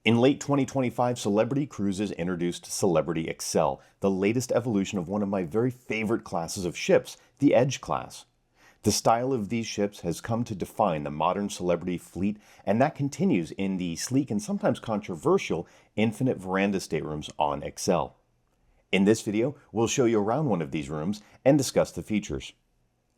In late 2025, Celebrity Cruises introduced Celebrity Xcel, the latest evolution of one of my very favorite classes of ships, the Edge class. The style of these ships has come to define the modern Celebrity fleet, and that continues in the sleek and sometimes controversial Infinite Veranda staterooms on Xcel. In this video, we'll show you around one of these rooms and discuss the features.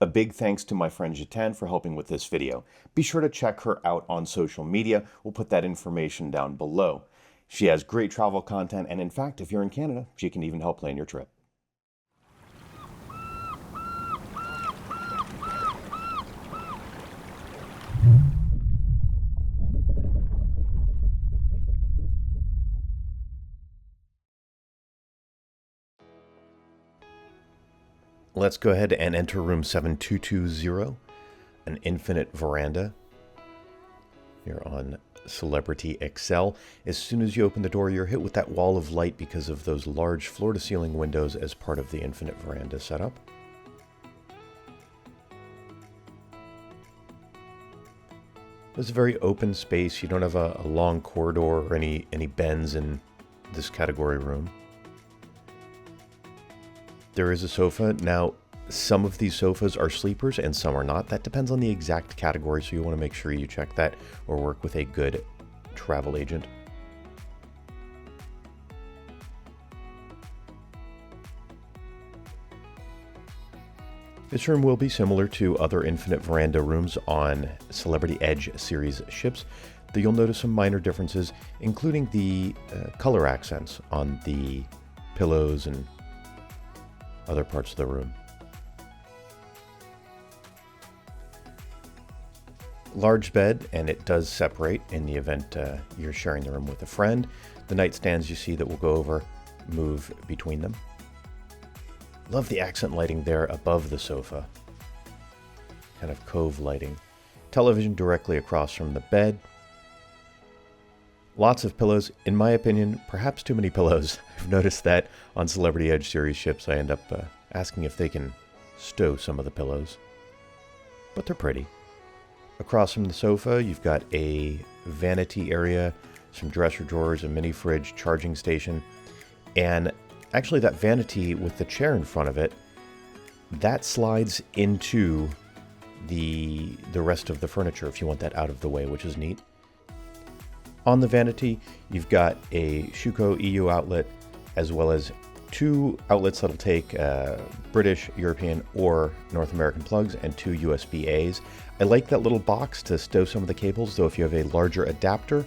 A big thanks to my friend Jatan for helping with this video. Be sure to check her out on social media. We'll put that information down below. She has great travel content, and in fact, if you're in Canada, she can even help plan your trip. Let's go ahead and enter room 7220, an infinite veranda here on Celebrity Xcel. As soon as you open the door, you're hit with that wall of light because of those large floor-to-ceiling windows as part of the infinite veranda setup. This is a very open space. You don't have a long corridor or any bends in this category room. There is a sofa. Now, some of these sofas are sleepers and some are not. That depends on the exact category, so you want to make sure you check that or work with a good travel agent. This room will be similar to other Infinite Veranda rooms on Celebrity Edge series ships, though you'll notice some minor differences, including the color accents on the pillows and other parts of the room. Large bed, and it does separate in the event you're sharing the room with a friend. The nightstands you see that we'll go over move between them. Love the accent lighting there above the sofa. Kind of cove lighting. Television directly across from the bed. Lots of pillows. In my opinion, perhaps too many pillows. I've noticed that on Celebrity Edge series ships, I end up asking if they can stow some of the pillows. But they're pretty. Across from the sofa, you've got a vanity area, some dresser drawers, a mini fridge, charging station, and actually that vanity with the chair in front of it, that slides into the rest of the furniture if you want that out of the way, which is neat. On the vanity, you've got a Schuko EU outlet, as well as two outlets that'll take British, European, or North American plugs, and two USB-As. I like that little box to stow some of the cables, though if you have a larger adapter,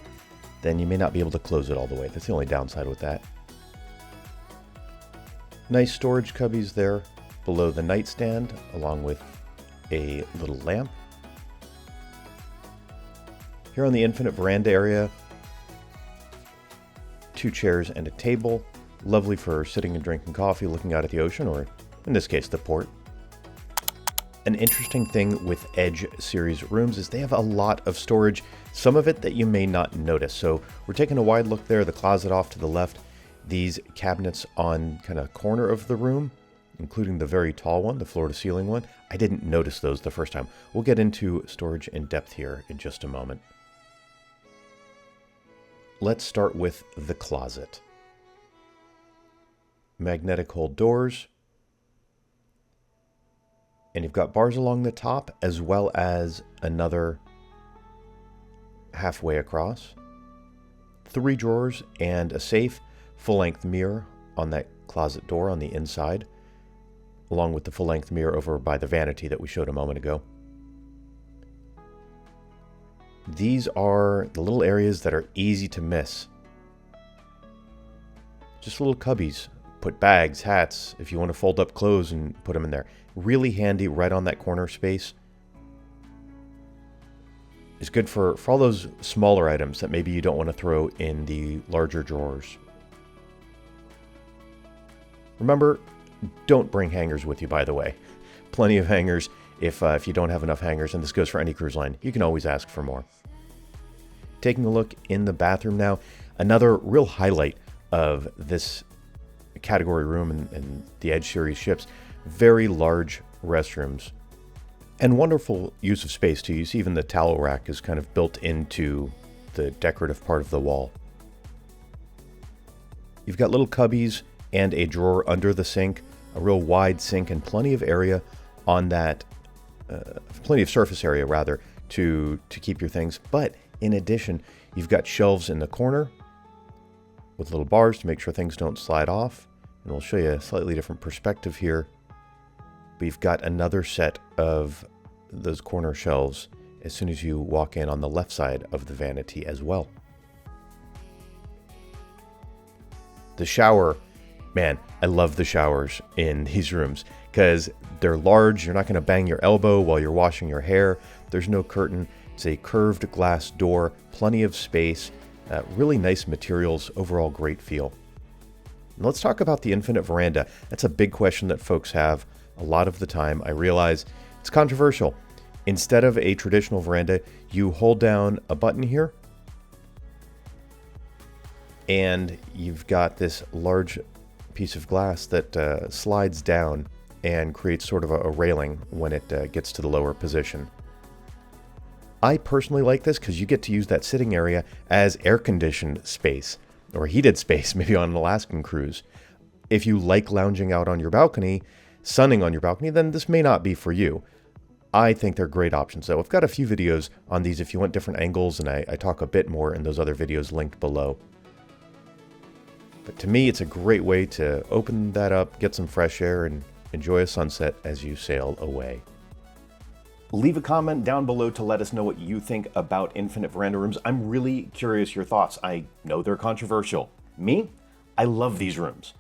then you may not be able to close it all the way. That's the only downside with that. Nice storage cubbies there below the nightstand, along with a little lamp. Here on the infinite veranda area, two chairs and a table. Lovely for sitting and drinking coffee, looking out at the ocean, or in this case, the port. An interesting thing with Edge series rooms is they have a lot of storage, some of it that you may not notice. So we're taking a wide look there, the closet off to the left, these cabinets on kind of corner of the room, including the very tall one, the floor-to-ceiling one. I didn't notice those the first time. We'll get into storage in depth here in just a moment. Let's start with the closet. Magnetic hold doors. And you've got bars along the top as well as another halfway across. 3 drawers and a safe, full-length mirror on that closet door on the inside, along with the full-length mirror over by the vanity that we showed a moment ago. These are the little areas that are easy to miss. Just little cubbies. Put bags, hats, if you want to fold up clothes and put them in there. Really handy right on that corner space. It's good for all those smaller items that maybe you don't want to throw in the larger drawers. Remember, don't bring hangers with you, by the way. Plenty of hangers. If you don't have enough hangers, and this goes for any cruise line, you can always ask for more. Taking a look in the bathroom now, another real highlight of this category room and the Edge series ships, very large restrooms and wonderful use of space too. You see even the towel rack is kind of built into the decorative part of the wall. You've got little cubbies and a drawer under the sink, a real wide sink, and plenty of area on that, plenty of surface area rather, to keep your things. But in addition, you've got shelves in the corner with little bars to make sure things don't slide off. And we'll show you a slightly different perspective here. We've got another set of those corner shelves as soon as you walk in on the left side of the vanity as well. The shower, man, I love the showers in these rooms because they're large. You're not going to bang your elbow while you're washing your hair. There's no curtain. It's a curved glass door, plenty of space, really nice materials, overall great feel. And let's talk about the Infinite Veranda. That's a big question that folks have a lot of the time. I realize it's controversial. Instead of a traditional veranda, you hold down a button here, and you've got this large piece of glass that slides down and creates sort of a railing when it gets to the lower position. I personally like this because you get to use that sitting area as air-conditioned space, or heated space, maybe on an Alaskan cruise. If you like lounging out on your balcony, sunning on your balcony, then this may not be for you. I think they're great options. So I've got a few videos on these if you want different angles, and I talk a bit more in those other videos linked below. But to me, it's a great way to open that up, get some fresh air, and enjoy a sunset as you sail away. Leave a comment down below to let us know what you think about Infinite Veranda rooms. I'm really curious your thoughts. I know they're controversial. Me, I love these rooms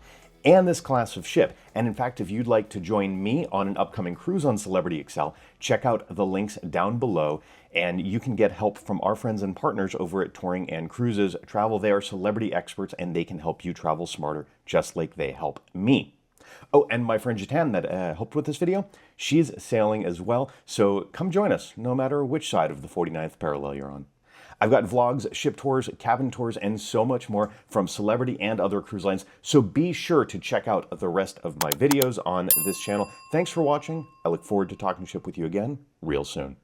and this class of ship. And in fact, if you'd like to join me on an upcoming cruise on Celebrity Xcel, check out the links down below, and you can get help from our friends and partners over at Touring and Cruises Travel. They are celebrity experts, and they can help you travel smarter, just like they help me. Oh, and my friend Jatan that helped with this video, she's sailing as well, so come join us, no matter which side of the 49th parallel you're on. I've got vlogs, ship tours, cabin tours, and so much more from Celebrity and other cruise lines, so be sure to check out the rest of my videos on this channel. Thanks for watching. I look forward to talking ship with you again real soon.